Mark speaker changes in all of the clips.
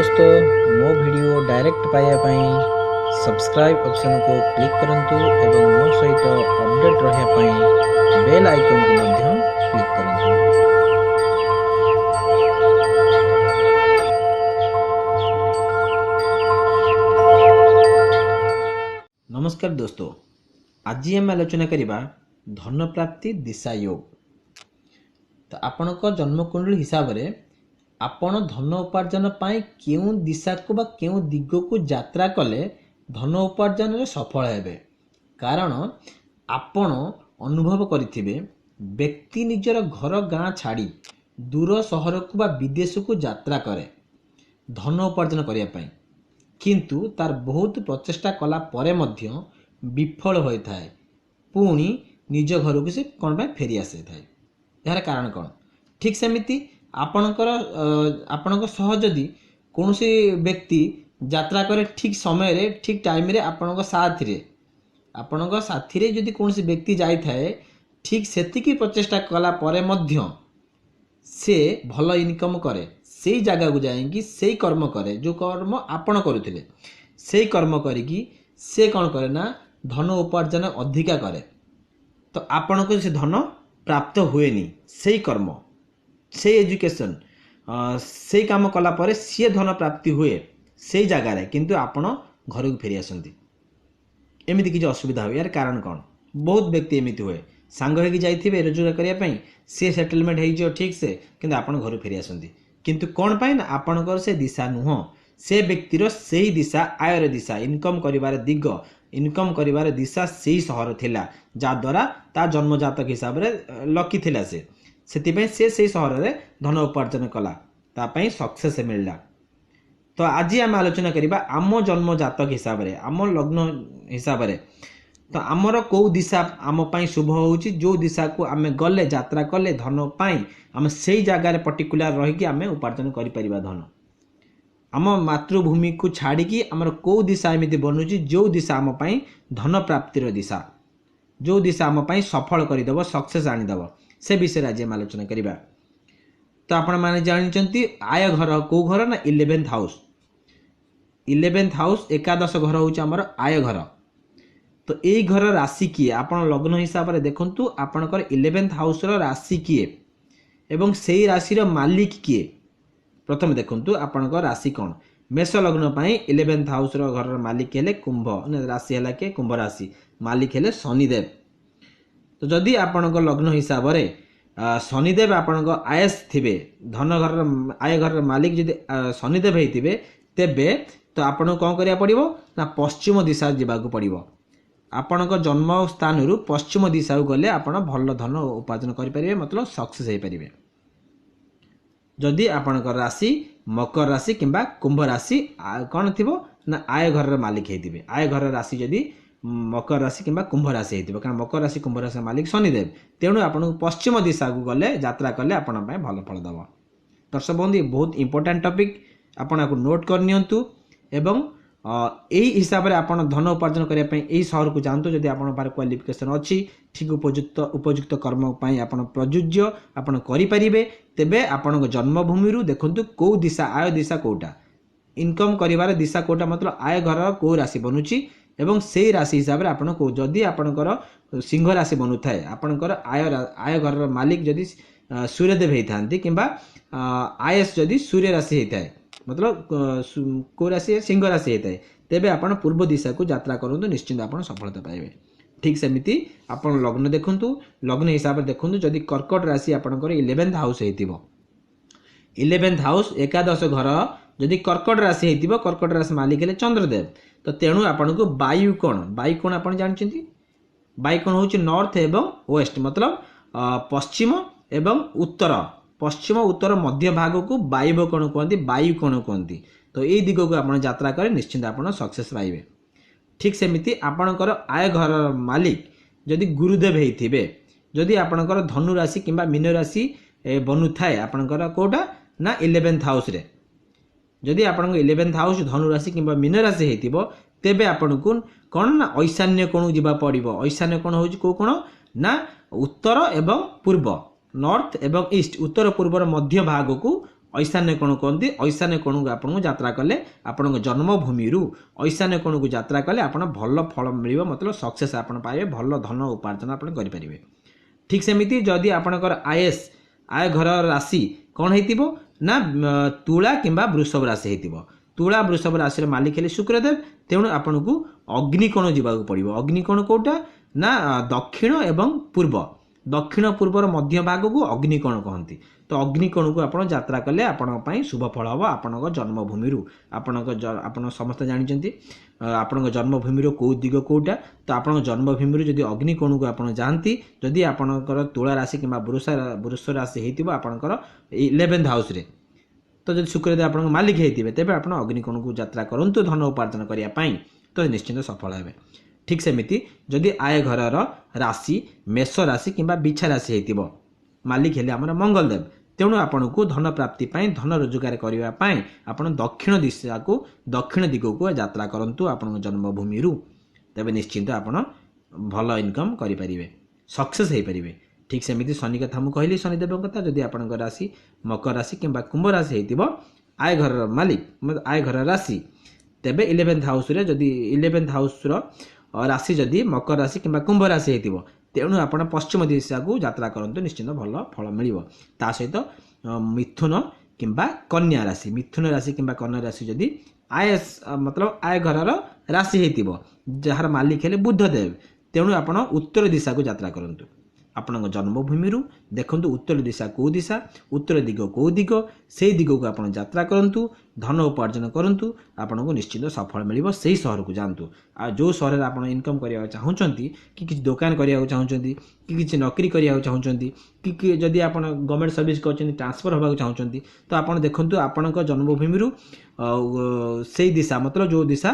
Speaker 1: दोस्तों मो video direct पाइबा सब्सक्राइब ऑप्शन को क्लिक करंतु एवं मो सहित अपडेट रहिया बेल आइकन को मध्य क्लिक करंतु। नमस्कार दोस्तों, आज आम आलोचना करिबा धन प्राप्ति दिशा योग। तो आपण जन्म कुंडली हिसाब से आपण धन उपार्जन पाई केउ दिशा को बा केउ दिग को यात्रा कले धन उपार्जन रे सफल हेबे। कारण आपण अनुभव करिथिबे व्यक्ति निजर घर गाँ छाड़ी दूर सहर को बा विदेश को यात्रा करे धन उपार्जन करिया पाई, किंतु तार बहुत प्रचेष्टा कला परे मध्य विफल होता है। पुणी निज घर को से कौन पाई फेरी आसे थाए। यार कारण कौन? ठीक सेमिति आपणकर सह जदि कौन व्यक्ति यात्रा करे ठीक समय रे ठीक टाइम रे आपणक साथी रे जदि कौन व्यक्ति जाई थाए ठीक सेतिकी प्रचेष्टा कला परे मध्य से भल इनकम करे, से जगह को जाएंगी से कर्म करे जो कर्म आपण करुथिले से कर्म करिकी से कौन करे ना धन उपार्जन अधिका करे। तो आपण को से धन प्राप्त हुएनी से कर्म से एजुकेशन से काम कला परे सी धन प्राप्ति हुए से जगार, किंतु आपण घर को फेरी आसती एमती किसी असुविधा हुए। यार कारण कौन? बहुत व्यक्ति एमती हुए सांग होगी जाइए रोजगार करने सी सेटलमेंट हो ठीक से, किंतु आपण घर फेरी आसती, किंतु कौन पाई ना आपणकर से दिशा नुह से व्यक्तिर से ही दिशा आयर दिशा इनकम करिवार दिग इनकम करिवार दिशा से ही सहर थिला जद्वारा ता जन्मजातक हिसाब रे लकी थिला से सेतिपई से सहर रे धन उपार्जन कला तापई सक्सेस मिलला। तो आज आम आलोचना करिबा आम जन्मजातक हिसाब रे आम लग्न हिसाब रे तो आमर कौ दिशा आम पाई शुभ होउची जो दिशा को आम गले यात्रा कले धन पाई आम से जगार पर्टिकुलर रहीकि आम उपार्जन करि परिबा धन। आम मातृभूमि को छाड़ी आमर कौ दिशा एमती बनूची जो दिशा आम पाई धन प्राप्तिर दिशा जो दिशा आम पाई सफल करदेव सक्सेस आनीदेव से विषय आज आम आलोचना करिबा। तो आपण माने जानिचंती आय घर को घर ना 11th हाउस 11th हाउस एकादश घर होउची आमर आय घर। तो यही घर राशि किए आपण लग्न हिसाब से देखंतु आपणकर 11th हाउस रो राशि किए एवं सेही राशि रो मालिक किए। प्रथम देखंतु आपणकर राशि कौन? मेष लग्न पाई 11th हाउस रो घर मालिक हेले कुंभ राशि हैला के कुंभ राशि मालिक हेले शनिदेव। तो जदि आपणक लग्न हिसाब रे शनिदेव आपणक आयस थिबे धन घर आय घर मालिक जदि शनिदेव हेतिबे तेबे तो आपण कौन करिया पड़िबो ना पश्चिम दिशा जिबाकू पड़िबो। आपणक जन्म स्थान रु पश्चिम दिशा गले आपण भल धन उपार्जन करि परिबे, मतलब सक्सेस हे परिबे। जदि आपणकर राशि मकर राशि किंबा कुंभ राशि कौन थिबो ना आय घर मालिक हेतिबे। आय घर राशि जदि मकर राशि किंबा कुंभ राशि हेतिबो, कारण मकर राशि कुंभ राशि मालिक शनिदेव, तेणु आपन पश्चिम दिशा को गले यात्रा कले आपण पाए भल फल दब। दर्शक बंधु बहुत इंपोर्टेंट टॉपिक आपण को नोट कर नियंतु एवं यही हिसाब से आपन धन उपार्जन करने यही सहर को जातु जदि आपन पार क्वालिफिकेशन अच्छी ठीक उपयुक्त कर्म पाई आपन प्रयोज्य आपन करि परिबे, तेबे आपन जन्मभूमि रु देखंतु को दिशा आय दिशा कोटा इनकम करिवार दिशा कोटा, मतलब आय घर को राशि बनुची एवं से राशि हिसाब से आपन को जदि आपनकर सिंह राशि बनु थाए आपनकर आय घर मालिक जदि सूर्यदेव होता किंबा आयस जदि सूर्य राशि होता है, मतलब को राशि सिंह राशि होता है, तेबे आपण पूर्व दिशा को यात्रा करंतु निश्चिंत आपण सफलता पाइबे। ठीक सेमिति आपण लग्न देखंतु लग्न हिसाब से देखंतु जदि कर्कट राशि आपनकर 11th हाउस हेतिबो 11th हाउस एकादश घर जदि कर्कट राशि हेतिबो कर्कट राशि मालिक हेले चंद्रदेव। तो तेणु आपण को वायु कोण आपण जानछंती वायु कोण होची नॉर्थ एवं वेस्ट, मतलब पश्चिम एवं उत्तर पश्चिम उत्तर मध्य भाग को वायु कोण कहती वायु कोण कहती। तो यही दिग को आपण यात्रा करे निश्चिंत आपण सक्सेस पाइबे। ठीक सेमिति आपणकर आय घर मालिक जदि गुरुदेव हेतिबे जदि आपणकर धनु राशि किंबा मीन राशि बनु थाए आपणकर कोटा ना 11th हाउस रे जदि आपन 11th हाउस धनु राशि किंबा मीन राशि हेतिबो तेबे आपन को कौन ना ईशान्य कोण जिबा पड़िबो। ईशान्य कोण होची को कोण ना उत्तर एवं पूर्व नॉर्थ एवं ईस्ट उत्तर पूर्वर मध्य भाग को ईशान्य कोण कहते ईशान्य कोण को आपन यात्रा कले आपण जन्मभूमि ईशान्य कोण को यात्रा कले आपण भल फल मिल मतलब सक्सेस आपण पाइबे भल धन उपार्जन आपण करि परिबे। ठीक सेमिति जदि आपणकर आय घर राशि कौन हेतिबो ना तुला किंबा वृषभ राशि हेतिबो। तुला वृषभ राशि मालिक हेले शुक्रदेव तेणु आपन को अग्निकोण जीवाक पड़िबो। अग्निकोण कोटा ना दक्षिण एवं पूर्व दक्षिण पूर्वर मध्य भाग को अग्निकोण कहती। तो अग्निकोण को आप यात्रा कले आपण शुभ फल हम आपण जन्मभूमि आपण समस्त जानते आपण जन्मभूमि कौ दिग कौटा। तो आप जन्मभूमि जदि अग्निकोण को आप जाती जदि आपणकर तुला राशि कि वृष राशि होती आपणकर 11th हाउस रे तो जब शुक्रदेव आप मालिक होते तेज आप अग्निकोण को यात्रा करूँ धन उपार्जन करने तो निश्चिंत सफल हे। ठीक सेमिति जदि आय घर राशि मेष राशि किंबा बिछा राशि होती मालिक हेले आमर मंगलदेव तेणु आपण को धन प्राप्ति धन रोजगार करने आपण दक्षिण दिशा को दक्षिण दिग को यात्रा करूँ आपण जन्मभूमि तेरे निश्चिंत आपण भल इनकम करें सक्सेस हो पारे। ठीक सेमिति शनि कथा मुझे कहली शनिदेव कथा जदि आपण राशि मकर राशि किंबा कुंभ राशि होती आय घर मालिक आय घर राशि तेबे 11th हाउस रे जदि 11th हाउस राशि जदि मकर राशि किंबा कुंभ राशि होती तेणु आप पश्चिम दिशा को यात्रा करते निश्चिंत भल फल मिल। ता सहित मिथुन किंबा कन्या राशि मिथुन राशि किंबा कन्या राशि जदि आय मतलब आय घर राशि होती जार मालिक हेले बुधदेव तेणु आप उत्तर दिशा को यात्रा करूँ। आपण जन्मभूमि देखु उत्तर दिशा कौ दिशा उत्तर दिग कौ दिग से दिग को आप यात्रा करूँ धन उपार्जन करूँ आपन को निश्चित सफल मिल। से सहर को जातु आ जो सहर आप इनकम करने चाहते कि दुकान करने चाहते कि नौकरी करने चाहते कि जदि आप गवर्नमेंट सर्विस कर ट्रांसफर होगा चाहते तो आप देखु आपण जन्मभूमि से दिशा मतलब जो दिशा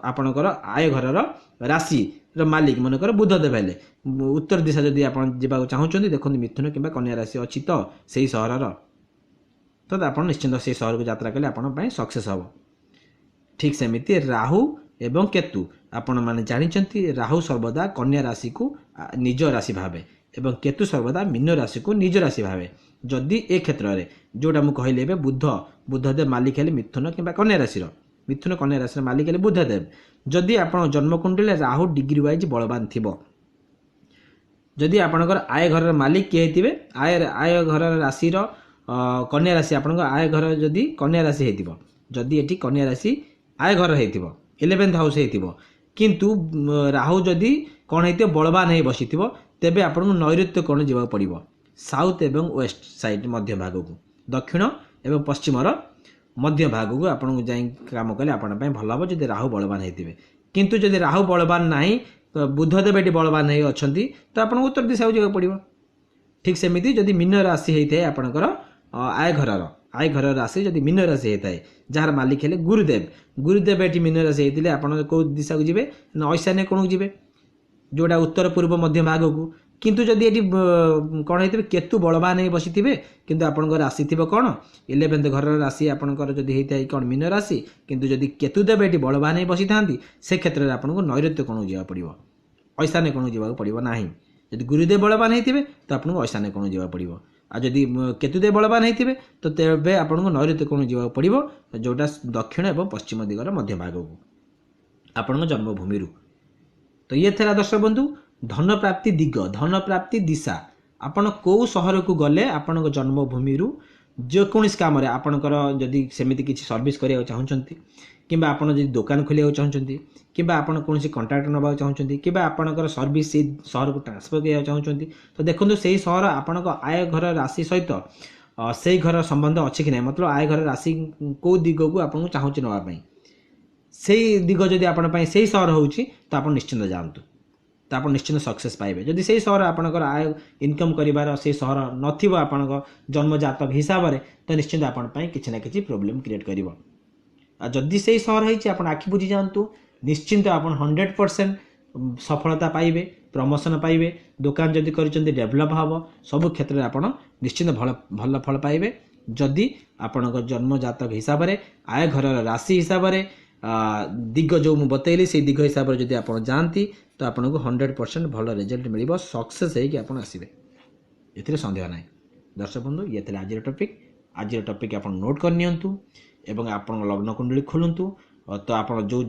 Speaker 1: आपणकर आय घर राशि मालिक मनकर बुधदेव हेले उत्तर दिशा जदि आप चाहते देखो मिथुन किंबा कन्या राशि अच्छी तो से सहर तो आप निश्चिंत से सहर को यात्रा कले आपण सक्सेस हम। ठीक सेमिति राहु एवं केतु आपण मैंने जानते राहु सर्वदा कन्या राशि को निज राशि भावे एवं केतु सर्वदा मीन राशि को निज राशि भावे। जदि ए क्षेत्र में जोटा मुझे कहली बुधदेव मालिक हेले मिथुन किंबा कन्या राशि मिथुन कन्या राशि मालिक हेले बुधदेव जदि आप जन्मकुंडली राहु डिग्री वाइज बलवान थिबो जदि आपणकर आय घर मालिक किए थे आय घर राशि कन्या राशि आप आय घर जदि कन्या राशि होती जदि ये कन्या राशि आय घर हो 11th हाउस हो किंतु राहु जदि कौन हो बलवान हो बसी तेबे आपको नैऋत्य कोण जावाक पड़ो साउथ एवं वेस्ट साइड मध्य भाग को दक्षिण एवं पश्चिमर मध्य भाग को आपको जाई काम कले आपण भल हम जब राहु बलवान होते किंतु जदि राहु बलवान नहीं तो बुधदेव ये बलवान हो अच्छा तो आपको उत्तर दिशा को जावाक पड़ो। ठीक सेमिति जदि मीन राशि होता है आपणकर आय घर राशि जदि मीन राशि होता है जार मालिक हेले गुरुदेव ये मीन राशि होते आप कौ दिशा को जी ना ईशान्य कोण को जी जोटा उत्तर पूर्व मध्य भाग को किंतु जदि ये कौन होते केतु बलवान हो बसी थे किंतु आपंकर राशि थी कौन 11th घर राशि आपंकर जदि होता है कौन मीन राशि किंतु जदि केतुदेव ये बलवान हो बसी था से क्षेत्र में आपको नैऋत्य कोण जावाक पड़ो ईशान्य कोण जावाक पड़ो ना। जदि गुरुदेव बलवान होते तो आपको ईशान्य कोण जावाक पड़ो आ जदि केतुदेव बलवान होते तो तेबे आपको नैऋत्य कोण जावाक पड़ो जोटा दक्षिण एवं पश्चिम दिगर मध्य भाग को आपण जन्मभूमि। तो ये थे दर्शक बंधु धन प्राप्ति दिग धन प्राप्ति दिशा आपण कौ सहर को गले आपण जन्मभूमि जेकोसी कम आपणकर जदि सेमिति किसी सर्विस करिया चाहते कि आपड़ जब दुकान खोलिया चाहते कि आपड़ कौन कंट्राक्ट नवा चाहते कि आपणकर सर्विस से सहर को ट्रांसफर करिया चाहते तो देखो से सहर आपण आय घर राशि सहित से घर संबंध अच्छी कि ना मतलब आय घर राशि कौ दिग को आपको चाहूँगी नापी से दिग जदि आपण से सहर हो तो आप निश्चिंत जातु तो आप निश्चित सक्सेस पाइबे। जदि से सहर आपणकर आय इनकम करिवार से सहर नथिबो आपण जन्मजातक हिसाब से तो निश्चित आपण किसी ना किसी प्रोब्लेम क्रिएट करिवो। जदि से सहर होइछि आपण आखि बुझी जातु निश्चिंत आप 100% सफलता पाइबे प्रमोशन पाइबे दुकान जदि करिसेंती डेभलप हम सब क्षेत्र में आपण निश्चित भल फल पाइबे। जदि आपण जन्मजातक हिसाब से आय घर राशि हिसाब से दिग जो मुझे बतैली से दिग हिसाब से जब आप जाती तो आपको 100% भल रिजल्ट मिल सक्सेस होगी आप आसवे ए सन्देह ना। दर्शक बंधु ये आज टॉपिक आज टॉपिक आप नोट कर नियंतु एवं आपण लग्न कुंडली खोलंतु तो आप जो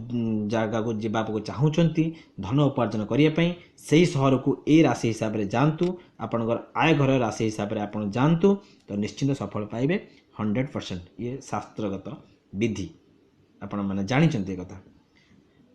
Speaker 1: जगह को जावाक चाहूँगी धन उपार्जन करने से सहर को ए राशि हिसाब से जातु आपणकर आय घर राशि हिसाब से आप जातु तो निश्चिंत सफल पाइबे 100%। ये शास्त्रगत विधि आपण मैंने जानते कथा।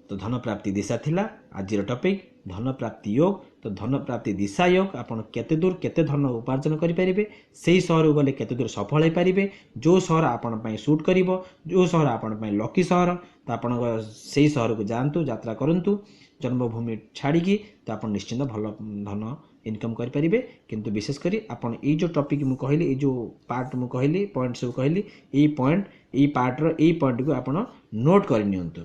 Speaker 1: तो धन प्राप्ति दिशा थिला आज टॉपिक धन प्राप्ति योग। तो धन प्राप्ति दिशा योग आपन केते दूर केते धन उपार्जन करि परिबे सेही सहर गले केते दूर सफल होई परिबे जो सहर आपन पई सूट करिवो जो सहर आपन पई लकी सहर तो आपन सेही सहर को जानतु यात्रा करंतु जन्मभूमि छाड़ी की तो आपन निश्चिंत भल धन इनकम करि परिबे। किंतु विशेष करी आपन ए जो टॉपिक मु कहली ए जो पार्ट मु कहली पॉइंट सब कहली ए पॉइंट ए पार्ट रो ए पॉइंट को आपन नोट कर नियंतु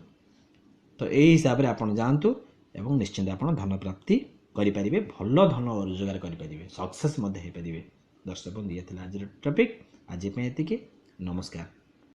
Speaker 1: तो यही हिसाब से आप जातु एवं निश्चिंत आप धन प्राप्ति करें भल धन रोजगार करें सक्सेस हो पारे। दर्शक बंधु ये आज टॉपिक आज ये नमस्कार।